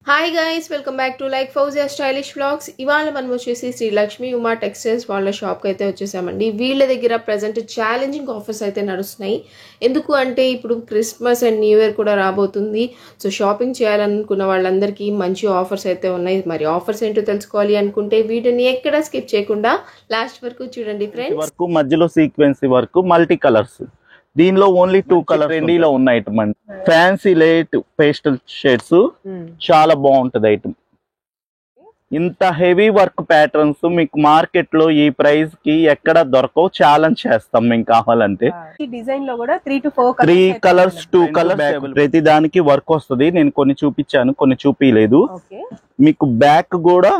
Hi guys welcome back to like Fouzia stylish vlogs. ఇవాళ మనం వచ్చేసి శ్రీ లక్ష్మీ ఉమా టెక్స్టైల్స్ వాళ్ళ షాప్కి అయితే వచ్చేసామండి. వీళ్ళ దగ్గర ప్రజెంట్ ఛాలెంజింగ్ ఆఫర్స్ అయితే నడుస్తున్నాయి. ఎందుకు అంటే ఇప్పుడు క్రిస్మస్ అండ్ న్యూ ఇయర్ కూడా రాబోతుంది. సో షాపింగ్ చేయాలనుకున్న వాళ్ళందరికీ మంచి ఆఫర్స్ అయితే ఉన్నాయి. మరి ఆఫర్స్ ఏంటో తెలుసుకోవాలి అనుకుంటే వీటిని ఎక్కడ స్కిప్ చేయకుండా లాస్ట్ వరకు చూడండి ఫ్రెండ్స్. వరకు మధ్యలో సీక్వెన్సీ వరకు మల్టీ కలర్స్, దీనిలో ఓన్లీ 2 కలర్ ట్రెండీలో ఉన్న ఐటమ్ అండి. ఫ్యాన్సీ లైట్ పేస్టల్ షేడ్స్ చాలా బాగుంటది ఐటమ్. ఇంత హెవీ వర్క్ ప్యాటర్న్స్ మీకు మార్కెట్ లో ఈ ప్రైస్ కి ఎక్కడ దొరకవు. ఛాలెంజ్ చేస్తాం మేము కావాలంటే. డిజైన్ లో కూడా 3 to 4 3 కలర్స్ 2 కలర్స్ ప్రతి దానికి వర్క్ వస్తుంది. నేను కొన్ని చూపించాను, కొన్ని చూపించలేదు. మీకు బ్యాక్ కూడా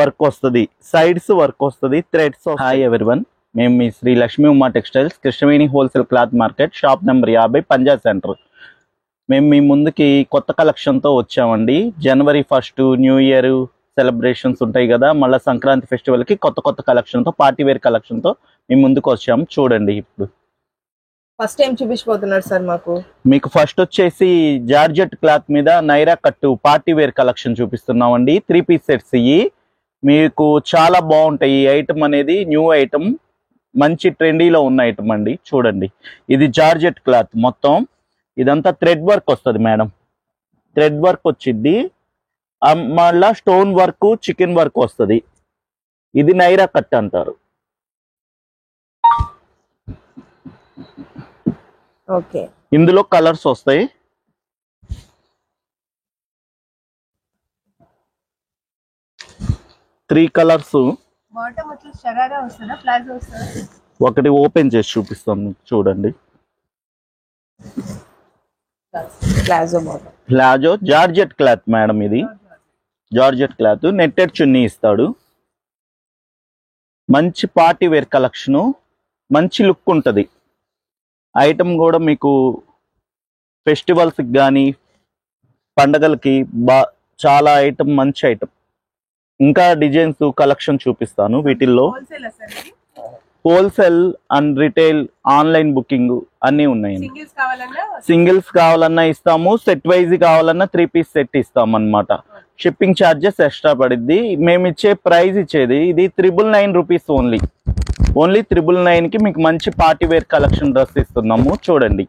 వర్క్ వస్తుంది, సైడ్స్ వర్క్ వస్తుంది, థ్రెడ్స్. హాయ్ ఎవరీవన్, మేము మీ Shri Lakshmi Uma textiles Krishnaveni wholesale cloth market shop number 50 Punjab centre. మేము మీ ముందుకి కొత్త కలెక్షన్తో వచ్చామండి. జనవరి 1 న్యూ ఇయర్ సెలబ్రేషన్స్ ఉంటాయి కదా, మళ్ళీ సంక్రాంతి ఫెస్టివల్కి కొత్త కలెక్షన్తో, పార్టీ వేర్ కలెక్షన్తో మీ ముందుకు వచ్చాము. చూడండి, ఇప్పుడు ఫస్ట్ టైం చూపించబోతున్నారు సార్ మాకు. మీకు ఫస్ట్ వచ్చేసి జార్జెట్ క్లాత్ మీద Naira cut party wear collection చూపిస్తున్నామండి. 3 పీస్ సెట్స్ ఇవి మీకు చాలా బాగుంటాయి. ఈ ఐటమ్ అనేది న్యూ ఐటమ్, మంచి ట్రెండీలో ఉన్న ఐటమ్ అండి. చూడండి, ఇది జార్జెట్ క్లాత్ మొత్తం, ఇదంతా థ్రెడ్ వర్క్ వస్తుంది మేడం. థ్రెడ్ వర్క్ వచ్చింది, మళ్ళా స్టోన్ వర్క్, చికెన్ వర్క్ వస్తుంది. ఇది నైరా కట్ అంటారు. ఓకే, ఇందులో కలర్స్ వస్తాయి. Three colours. ఒకటి ఓపెన్ చేసి చూపిస్తాం, చూడండి. ప్లాజో జార్జెట్ క్లాత్ మేడం, ఇది జార్జెట్ క్లాత్, నెట్టెడ్ చున్నీ ఇస్తాడు. మంచి పార్టీ వేర్ కలెక్షను, మంచి లుక్ ఉంటుంది. ఐటమ్ కూడా మీకు ఫెస్టివల్స్కి కానీ పండగలకి చాలా ఐటమ్, మంచి ఐటమ్. ఇంకా డిజైన్స్ కలెక్షన్ చూపిస్తాను. వీటిల్లో wholesale and retail, online booking అన్నీ ఉన్నాయండి. సింగిల్స్ కావాలన్నా ఇస్తాము, సెట్ వైజ్ కావాలన్నా 3 పీస్ సెట్ ఇస్తాం అన్నమాట. షిప్పింగ్ ఛార్జెస్ ఎక్స్ట్రా పడిద్ది. మేము ఇచ్చే ప్రైస్ ఇచ్చేది ఇది 999 రూపీస్ ఓన్లీ 999కి మీకు మంచి పార్టీ వేర్ కలెక్షన్ డ్రెస్ ఇస్తున్నాము. చూడండి,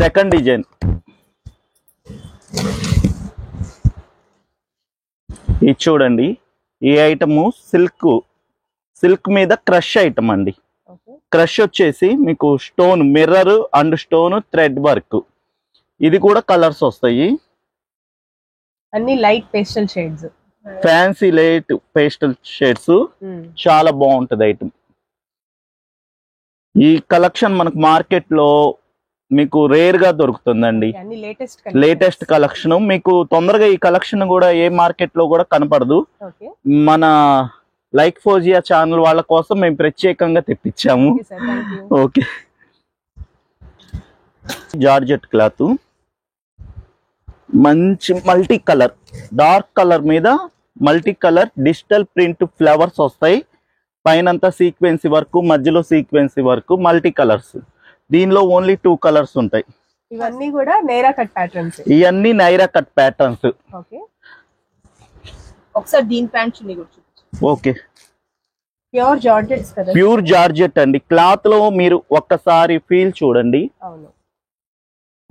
సెకండ్ డిజైన్. ఇది చూడండి, ఈ ఐటము సిల్క్ మీద క్రష్ ఐటమ్ అండి. క్రష్ వచ్చేసి మీకు stone mirror and stone thread work. ఇది కూడా కలర్స్ వస్తాయి, అన్ని light pastel shades, fancy light pastel shades. చాలా బాగుంటది ఐటమ్. ఈ కలెక్షన్ మనకు మార్కెట్ లో మీకు రేర్ గా దొరుకుతుందండి. లేటెస్ట్ కలెక్షన్ మీకు తొందరగా ఈ కలెక్షన్ కూడా ఏ మార్కెట్ లో కూడా కనపడదు. మన లైక్ ఫౌజియా ఛానల్ వాళ్ళ కోసం మేము ప్రత్యేకంగా తెప్పించాము. ఓకే, జార్జెట్ క్లాత్, మంచి మల్టీ కలర్, డార్క్ కలర్ మీద multi colour digital print flowers వస్తాయి. పైనంతా సీక్వెన్సీ వర్క్, మధ్యలో సీక్వెన్సీ వర్క్, మల్టీ కలర్స్. దీనిలో ఓన్లీ 2 కలర్స్ ఉంటాయి. ఇవన్నీ కూడా నైరా కట్ ప్యాటర్న్స్. ఇవన్నీ నైరా కట్ ప్యాటర్న్స్. ఒకసారి దీని ప్యాంట్ చున్నీ కూడా చూపించు. ఓకే, ప్యూర్ జార్జెట్ కదా, ప్యూర్ జార్జెట్ అండి. క్లాత్ లో మీరు ఒక్కసారి ఫీల్ చూడండి,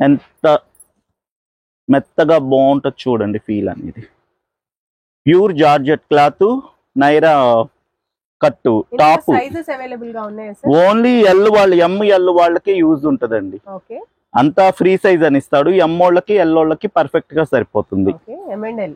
ఎంత మెత్తగా బాగుంటుంది చూడండి ఫీల్ అనేది. ప్యూర్ జార్జెట్ క్లాత్, నైరా కట్టు టాప్. ఓన్లీ ఎల్ వాళ్ళు, ఎల్ వాళ్ళకి యూజ్ ఉంటదండి. అంతా ఫ్రీ సైజ్ అని ఇస్తాడు. ఎం వాళ్ళకి, ఎల్ వాళ్ళకి పర్ఫెక్ట్ గా సరిపోతుంది. ఎంఎండ్ఎల్.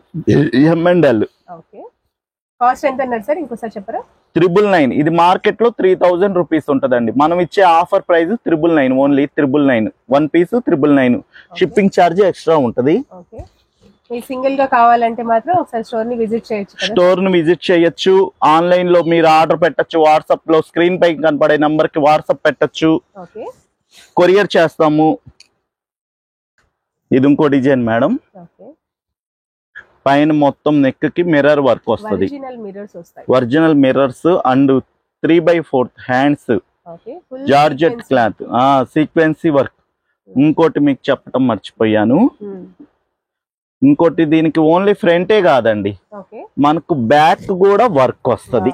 కాస్ట్ ఎంత అన్నారు సార్, ఇంకోసారి చెప్పరా? 999. ఇది మార్కెట్ లో 3000 రూపీస్ ఉంటదండి. మనం ఇచ్చే offer price 999, only 999. 1 piece 999. Shipping charge extra ఉంటది. సింగిల్ గా కావాలంటే మాత్రం ఒకసారి స్టోర్ ని విజిట్ చేయొచ్చు. స్టోర్ ని విజిట్ చేయొచ్చు. ఆన్లైన్ లో మీరు ఆర్డర్ పెట్టచ్చు. వాట్సాప్ లో స్క్రీన్ పై కనపడే నంబర్ కి వాట్సాప్ పెట్టచ్చు. కొరియర్ చేస్తాము. ఇది ఇంకో డిజైన్ మేడం. పైన మొత్తం నెక్ కి మిర్రర్ వర్క్ వస్తుంది, original mirrors and 3/4 hands, georgette cloth, sequence work. ఇంకోటి మీకు చెప్పటం మర్చిపోయాను, ఇంకోటి దీనికి ఓన్లీ ఫ్రంటే కాదండి, ఓకే మనకు బ్యాక్ కూడా వర్క్ వస్తుంది.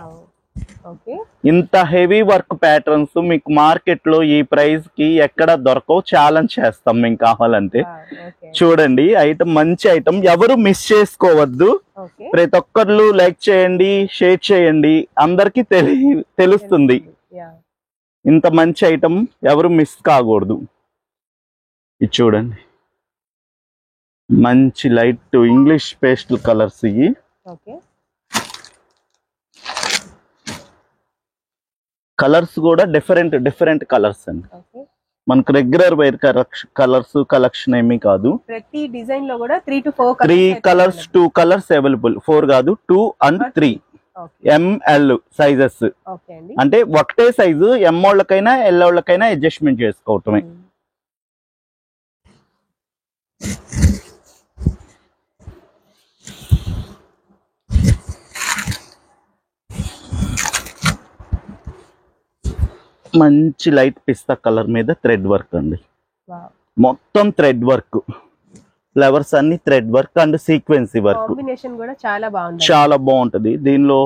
ఓకే ఇంత హెవీ వర్క్ ప్యాటర్న్స్ మీకు మార్కెట్ లో ఈ ప్రైస్ కి ఎక్కడ దొరకవు. ఛాలెంజ్ చేస్తాం మేము కావాలంటే. చూడండి ఐటమ్, మంచి ఐటమ్, ఎవరు మిస్ చేసుకోవద్దు. ప్రతి ఒక్కరు లైక్ చేయండి, షేర్ చేయండి, అందరికి తెలుస్తుంది. ఇంత మంచి ఐటమ్ ఎవరు మిస్ కాకూడదు. ఇది చూడండి, మంచి లైట్ ఇంగ్లీష్ పేస్టల్ కలర్స్. ఇవి కలర్స్ కూడా డిఫరెంట్ కలర్స్ అండి. మనకు రెగ్యులర్ వైర్ కలర్స్ కలెక్షన్ ఏమీ కాదు. ప్రతి డిజైన్ లో కూడా 3 to 4 3 కలర్స్ 2 కలర్స్ అవైలబుల్. 4 కాదు, 2 and 3 ML సైజెస్. అంటే ఒకటే సైజు, ఎం వాళ్ళకైనా ఎల్ వాళ్ళకైనా అడ్జస్ట్మెంట్ చేసుకోవటమే. మంచి లైట్ పిస్తా కలర్ మీద థ్రెడ్ వర్క్ అండి. మొత్తం థ్రెడ్ వర్క్, ఫ్లవర్స్ అన్ని thread work and sequence work. Combination కూడా చాలా బాగుంటది. దీనిలో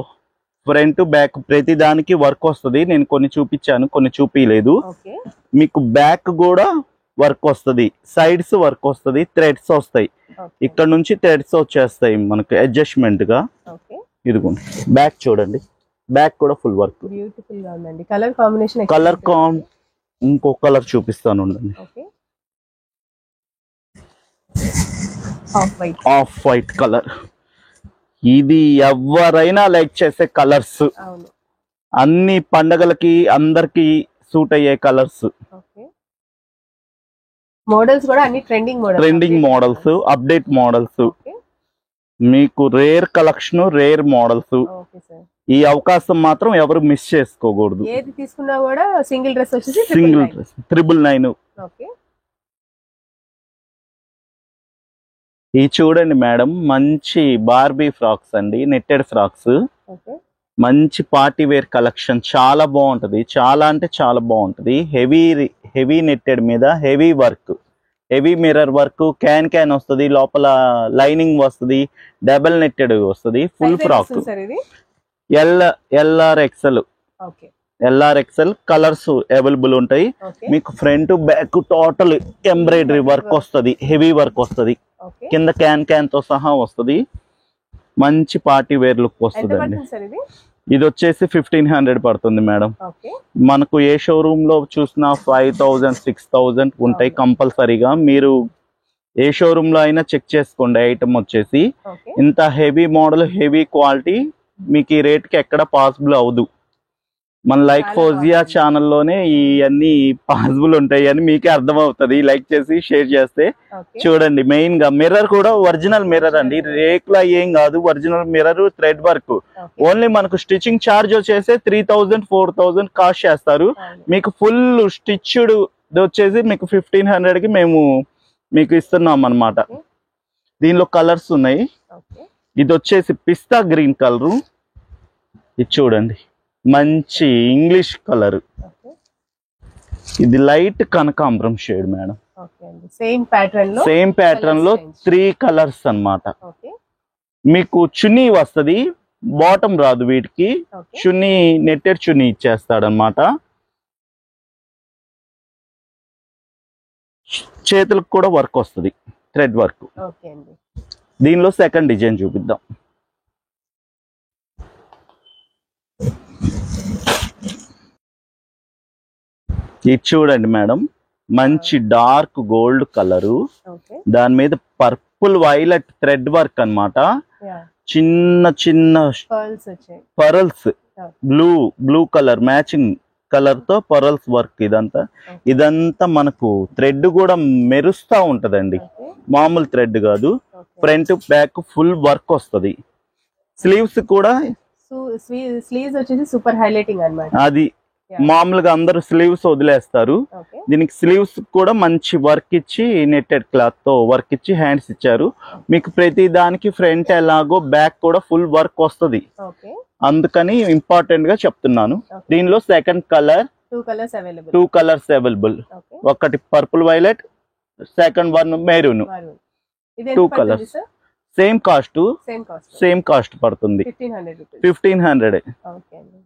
ఫ్రంట్ బ్యాక్ ప్రతి దానికి వర్క్ వస్తుంది. నేను కొన్ని చూపించాను, కొన్ని చూపించలేదు. మీకు బ్యాక్ కూడా వర్క్ వస్తుంది, సైడ్స్ వర్క్ వస్తుంది, థ్రెడ్స్ వస్తాయి. ఇక్కడ నుంచి థ్రెడ్స్ వచ్చేస్తాయి మనకు అడ్జస్ట్మెంట్ గా. ఇదిగోండి బ్యాక్ చూడండి, బ్యాక్ కూడా ఫుల్ వర్క్. బ్యూటిఫుల్ గా ఉందండి. కలర్ కాంబినేషన్ ఇంకో కలర్ చూపిస్తాను ఉండండి. Off white colour. ఇది ఎవరైనా లైక్ చేసే కలర్స్. అన్ని పండగలకి అందరికి సూట్ అయ్యే కలర్స్. మోడల్స్ కూడా అన్ని ట్రెండింగ్ మోడల్స్, అప్డేట్ మోడల్స్. మీకు రేర్ కలెక్షన్, రేర్ మోడల్స్. ఈ అవకాశం మాత్రం ఎవరు మిస్ చేసుకోకూడదు. ఏది తీసుకున్నా కూడా సింగిల్ డ్రెస్ వచ్చేసి సింగిల్ డ్రెస్ 999. ఈ చూడండి మేడం, మంచి బార్బీ ఫ్రాక్స్ అండి, నెట్టెడ్ ఫ్రాక్స్. మంచి పార్టీ వేర్ కలెక్షన్, చాలా బాగుంటది. చాలా అంటే చాలా బాగుంటది. హెవీ నెట్టెడ్ మీద heavy work, heavy mirror work, can వస్తుంది, లోపల లైనింగ్ వస్తుంది, డబల్ నెట్టెడ్ వస్తుంది. Full frock LR XL colours available ఉంటాయి. మీకు front back total embroidery work వస్తుంది, హెవీ వర్క్ వస్తుంది, కింద క్యాన్ తో సహా వస్తుంది. మంచి పార్టీ వేర్ లుక్ వస్తుంది అండి. ఇది వచ్చేసి 1500 పడుతుంది మేడం. మనకు ఏ షోరూమ్ లో చూసినా 5000 6000 ఉంటాయి కంపల్సరీగా. మీరు ఏ షోరూమ్ లో అయినా చెక్ చేసుకోండి. ఐటమ్ వచ్చేసి ఇంత హెవీ మోడల్, హెవీ క్వాలిటీ మీకు ఈ రేట్ కి ఎక్కడ పాసిబుల్ అవదు. మన లైక్ ఫౌజియా ఛానల్లోనే ఇవన్నీ పాసిబుల్ ఉంటాయి అని మీకే అర్థమవుతుంది లైక్ చేసి షేర్ చేస్తే. చూడండి మెయిన్ గా మిర్రర్ కూడా ఒరిజినల్ మిర్రర్ అండి, రేక్లా ఏం కాదు, original mirror, thread work. Only మనకు స్టిచ్చింగ్ ఛార్జ్ వచ్చేసి 3000 4000 కాస్ట్ చేస్తారు. మీకు ఫుల్ స్టిచ్డ్ వచ్చేసి మీకు 1500 కి మేము మీకు ఇస్తున్నాం అన్నమాట. దీనిలో కలర్స్ ఉన్నాయి. ఇది వచ్చేసి పిస్తా గ్రీన్ కలరు. ఇది చూడండి మంచి ఇంగ్లీష్ కలర్. ఇది లైట్ కనకాంబరం షేడ్ మేడం. సేమ్ ప్యాటర్న్ లో 3 కలర్స్ అన్నమాట. మీకు చున్నీ వస్తుంది, బాటమ్ రాదు వీటికి. చున్నీ నెట్టెడ్ చున్నీ ఇచ్చేస్తాడు అనమాట. చేతులకు కూడా వర్క్ వస్తుంది, థ్రెడ్ వర్క్. దీనిలో సెకండ్ డిజైన్ చూపిద్దాం. ఇది చూడండి మేడం, మంచి డార్క్ గోల్డ్ కలరు, దాని మీద పర్పుల్ వైలెట్ థ్రెడ్ వర్క్ అన్నమాట. చిన్న చిన్న pearls, blue colour matching colour తో పరల్స్ వర్క్. ఇదంతా మనకు థ్రెడ్ కూడా మెరుస్తా ఉంటదండి, మామూలు థ్రెడ్ కాదు. ఫ్రంట్ బ్యాక్ ఫుల్ వర్క్ వస్తుంది. స్లీవ్స్ కూడా స్లీవ్స్ వచ్చేసి సూపర్ హైలైటింగ్ అన్నమాట. అది మామూలుగా అందరూ స్లీవ్స్ వదిలేస్తారు, దీనికి స్లీవ్స్ కూడా మంచి వర్క్ ఇచ్చి నెట్టెడ్ క్లాత్ తో వర్క్ ఇచ్చి హ్యాండ్స్ ఇచ్చారు. మీకు ప్రతి దానికి ఫ్రంట్ ఎలాగో బ్యాక్ కూడా ఫుల్ వర్క్ వస్తుంది, అందుకని ఇంపార్టెంట్ గా చెప్తున్నాను. దీనిలో సెకండ్ కలర్ 2 కలర్స్ అవైలబుల్. ఒకటి purple violet, second one maroon. 2 colours. Same cost same cost పడుతుంది 1500 రూపీస్ 1500. ఓకే అండి.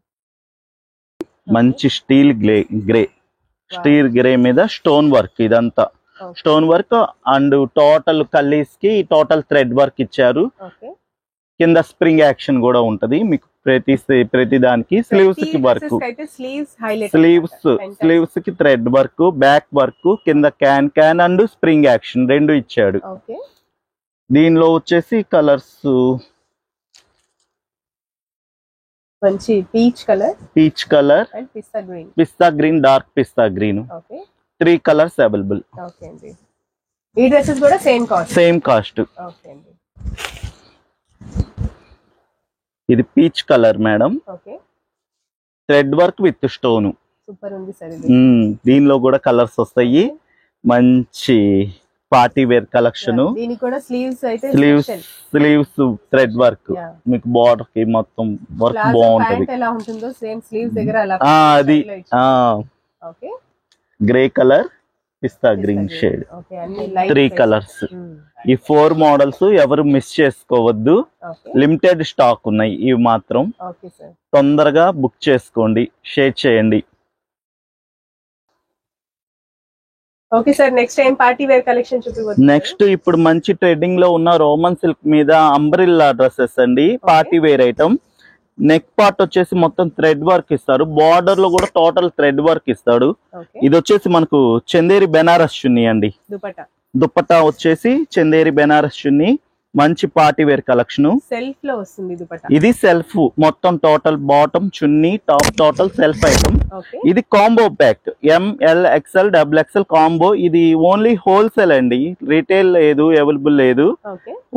మంచి స్టీల్ గ్రే మీద స్టోన్ వర్క్, ఇదంతా stone work and total Kallis కి టోటల్ థ్రెడ్ వర్క్ ఇచ్చారు. ఓకే, కింద స్ప్రింగ్ యాక్షన్ కూడా ఉంటది మీకు ప్రతి దానికి. స్లీవ్స్ కి వర్క్, స్లీవ్స్ కి థ్రెడ్ వర్క్, బ్యాక్ వర్క్, కింద క్యాన్ అండ్ స్ప్రింగ్ యాక్షన్ రెండు ఇచ్చాడు. దీనిలో వచ్చేసి కలర్స్ మంచి peach colour and pista green, dark pista green, 3 colours available. Okay అండి. ఈ డ్రెస్సెస్ కూడా సేమ్ కాస్ట్. ఓకే అండి. ఇది peach colour madam, okay, thread work with stone. Super ఉంది సార్ ఇది. దీనిలో కూడా కలర్స్ వస్తాయి. మంచి పార్టీ వేర్ కలెక్షన్. దీనికి కూడా స్లీవ్స్ థ్రెడ్ వర్క్, మీకు బార్డర్ కి మొత్తం వర్క్ బాగుంటది. ఎలా ఉంటుందో సేమ్ స్లీవ్స్ దగ్గర అలా అది ఓకే. గ్రే కలర్, పిస్తా గ్రీన్ షేడ్, 3 కలర్స్. ఈ 4 మోడల్స్ ఎవరు మిస్ చేసుకోవద్దు. లిమిటెడ్ స్టాక్ ఉన్నాయి ఇవి మాత్రం. తొందరగా బుక్ చేసుకోండి, షేర్ చేయండి. Okay sir, next time party wear collection చూపివ్వండి. నెక్స్ట్ ఇప్పుడు మంచి ట్రెండింగ్ లో ఉన్న రోమన్ సిల్క్ మీద అంబ్రిల్లా డ్రెస్సెస్ అండి, party wear item. Neck part వచ్చేసి మొత్తం థ్రెడ్ వర్క్ ఇస్తారు, బార్డర్ లో కూడా టోటల్ థ్రెడ్ వర్క్ ఇస్తాడు. ఇది వచ్చేసి మనకు చందేరి బెనారస్ చున్నీ అండి. దుపట్టా వచ్చేసి చందేరి బెనారస్ చున్నీ, మంచి పార్టీ వేర్ కలెక్షన్. సెల్ఫ్ లో వస్తుంది దుపట్టా. ఇది సెల్ఫ్ మొత్తం టోటల్ బాటమ్ చున్నీ టాప్ టోటల్ సెల్ఫ్ ఐటమ్. ఇది combo pack, ML XL XXL combo. ఇది ఓన్లీ హోల్సేల్ అండి, రీటైల్ లేదు, అవైలబుల్ లేదు.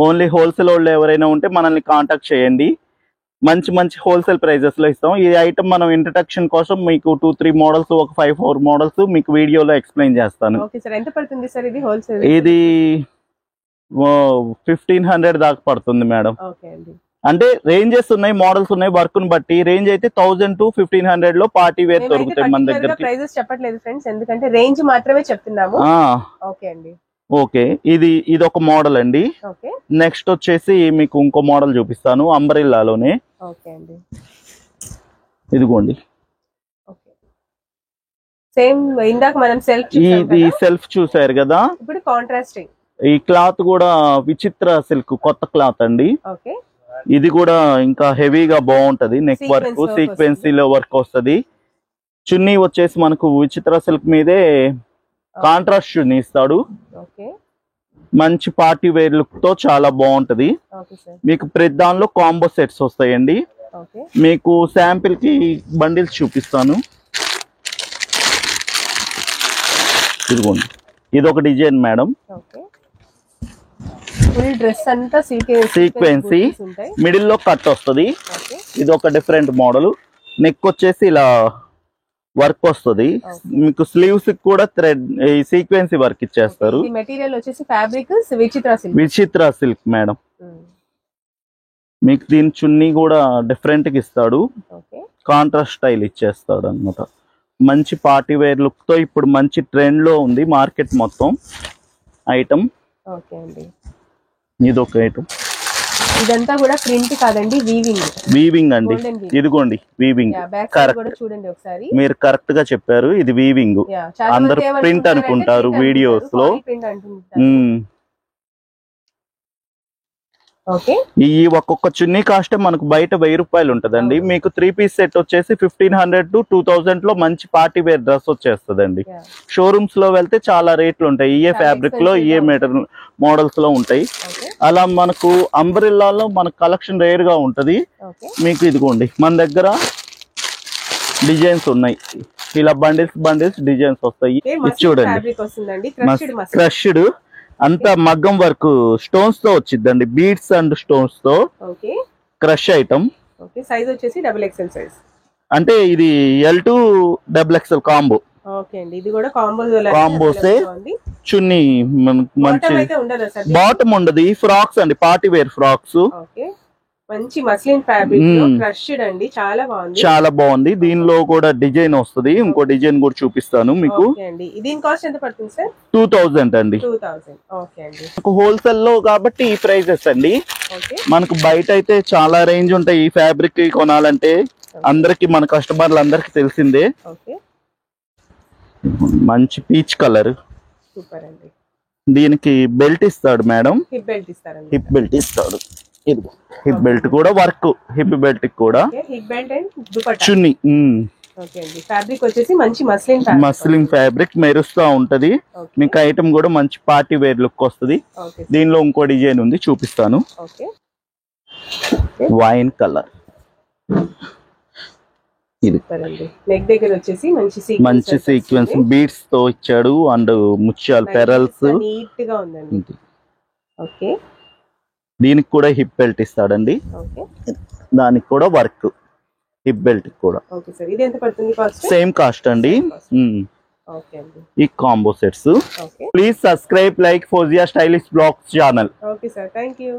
ఓన్లీ హోల్సేల్ వాళ్ళు ఎవరైనా ఉంటే మనల్ని కాంటాక్ట్ చేయండి. మంచి హోల్సేల్ ప్రైజెస్ లో ఇస్తాం. ఈ ఐటమ్ మనం ఇంట్రడక్షన్ కోసం మీకు 2-3 మోడల్స్, ఒక 5-4 మోడల్స్ మీకు వీడియోలో ఎక్స్ప్లెయిన్ చేస్తాను. ఎంత పడుతుంది సార్ ఇది హోల్సేల్? ఇది 1500 దాకా పడుతుంది మేడం. అంటే రేంజెస్ ఉన్నాయి, మోడల్స్ ఉన్నాయి, వర్క్ ని బట్టి. రేంజ్ అయితే 1000 to 1500 లో పార్టీ వేర్ దొరుకుతాయి మన దగ్గర. ప్రైజెస్ చెప్పట్లేదు ఫ్రెండ్స్, ఎందుకంటే రేంజ్ మాత్రమే చెప్తున్నాము. ఓకే అండి. ఓకే, ఇది ఒక మోడల్ అండి. నెక్స్ట్ వచ్చేసి మీకు ఇంకో మోడల్ చూపిస్తాను అంబ్రెల్లాలోనే. ఇదిగోండి, సేమ్ ఇందాక మనం సెల్ఫ్ చూసారు కదా, ఇప్పుడు కాంట్రాస్టింగ్. ఈ క్లాత్ కూడా విచిత్ర సిల్క్, కొత్త క్లాత్ అండి. ఇది కూడా ఇంకా హెవీగా బాగుంటది. నెక్ వర్క్ సీక్వెన్సీలో వర్క్ వస్తుంది. చున్నీ వచ్చేసి మనకు విచిత్ర సిల్క్ మీదే కాంట్రాస్ట్ చున్నీ ఇస్తాడు. మంచి పార్టీ వేర్ లుక్ తో చాలా బాగుంటది. మీకు ప్రతి దానిలో కాంబో సెట్స్ వస్తాయండి. మీకు శాంపిల్ కి బండిల్స్ చూపిస్తాను. ఇదిగోండి, ఇది ఒక డిజైన్ మేడం. డ్రెస్ అంతా సీక్వెన్సీ, మిడిల్ లో కట్ వస్తుంది. ఇది ఒక డిఫరెంట్ మోడల్. నెక్ వచ్చేసి ఇలా వర్క్ వస్తుంది. మీకు స్లీవ్స్ కూడా థ్రెడ్ సీక్వెన్సీ వర్క్ ఇచ్చేస్తారు. మెటీరియల్ వచ్చేసి ఫ్యాబ్రిక్ విచిత్ర సిల్క్ మేడం. మీకు దీని చున్నీ కూడా డిఫరెంట్ గా ఇస్తాడు, కాంట్రాస్ట్ స్టైల్ ఇచ్చేస్తాడు అన్నమాట. మంచి పార్టీ వేర్ లుక్ తో ఇప్పుడు మంచి ట్రెండ్ లో ఉంది మార్కెట్ మొత్తం ఐటమ్. ఇదొక ఐటమ్. ఇదంతా కూడా ప్రింట్ కాదండి, వీవింగ్ అండి. ఇదిగోండి వీవింగ్, చూడండి ఒకసారి, మీరు కరెక్ట్ గా చెప్పారు. ఇది వీవింగ్, అందరు ప్రింట్ అనుకుంటారు వీడియోస్ లో. ఈ ఒక్కొక్క చున్నీ కాస్ట్ మనకు బయట 1000 రూపాయలు ఉంటదండి. మీకు 3 పీస్ సెట్ వచ్చేసి 1500 to 2000 లో మంచి పార్టీ వేర్ డ్రెస్ వచ్చేస్తుందండి. షోరూమ్స్ లో వెళ్తే చాలా రేట్లు ఉంటాయి, ఏ ఫ్యాబ్రిక్ లో ఏ మోడల్స్ లో ఉంటాయి. అలా మనకు అంబ్రెల్లాలో మనకు కలెక్షన్ రేర్ గా ఉంటది. మీకు ఇదిగోండి మన దగ్గర డిజైన్స్ ఉన్నాయి, ఇలా బండిల్స్ డిజైన్స్ వస్తాయి. ఇది చూడండి, క్రష్డ్ అంతా మగ్గం వర్క్ స్టోన్స్ తో వచ్చిందండి, బీడ్స్ అండ్ స్టోన్స్ తో క్రష్ ఐటమ్. సైజ్ వచ్చేసి XXL సైజ్. అంటే ఇది L to XXL కాంబో. ఇది కూడా కాంబోసే. చున్నీ మంచి బాటమ్ ఉండదు. ఫ్రాక్స్ అండి, పార్టీ వేర్ ఫ్రాక్స్. మంచి మస్లిన్ ఫ్యాబ్రిక్ లో క్రష్డ్ అండి, చాలా బాగుంది. చాలా బాగుంది. దీనిలో కూడా డిజైన్ వస్తుంది, ఇంకో డిజైన్ కూడా చూపిస్తాను మీకు. దీని కాస్ట్ ఎంత పడుతుంది సార్? 2000 అండి. 2000. ఓకే అండి. హోల్సేల్ లో కాబట్టి ఈ ప్రైజెస్ అండి. మనకు బయట అయితే చాలా రేంజ్ ఉంటాయి ఈ ఫ్యాబ్రిక్ కొనాలంటే. అందరికి మన కస్టమర్లు అందరికి తెలిసిందే. మంచి పీచ్ కలర్. సూపర్ అండి. దీనికి బెల్ట్ ఇస్తాడు మేడం. హిప్ బెల్ట్ ఇస్తారండి. హిప్ బెల్ట్ ఇస్తాడు. ఇది హిప్ బెల్ట్ కూడా వర్క్. హిప్ బెల్ట్ కూడా hip belt and dupatta chunni. Okay అండి. ఫ్యాబ్రిక్ వచ్చేసి మంచి మస్లిన్ ఫ్యాబ్రిక్ మెరుస్తా ఉంటది. మీకు ఐటమ్ కూడా మంచి పార్టీ వేర్ లుక్ వస్తుంది. దీనిలో ఇంకో డిజైన్ ఉంది, చూపిస్తాను. Wine colour. ఇది నెక్ దగ్గర వచ్చేసి మంచి సీక్వెన్స్ బీడ్స్ తో ఇచ్చాడు అండ్ ముత్యాలు పెరల్స్. నీట్ గా ఉందండి. ఓకే. దీనికి కూడా హిప్ బెల్ట్ ఇస్తాడండి. దానికి కూడా వర్క్. హిప్ బెల్ట్ కూడా సేమ్ కాస్ట్ అండి. ఈ combo sets. Please subscribe like Fouzia stylish blogs channel. Okay sir, thank you.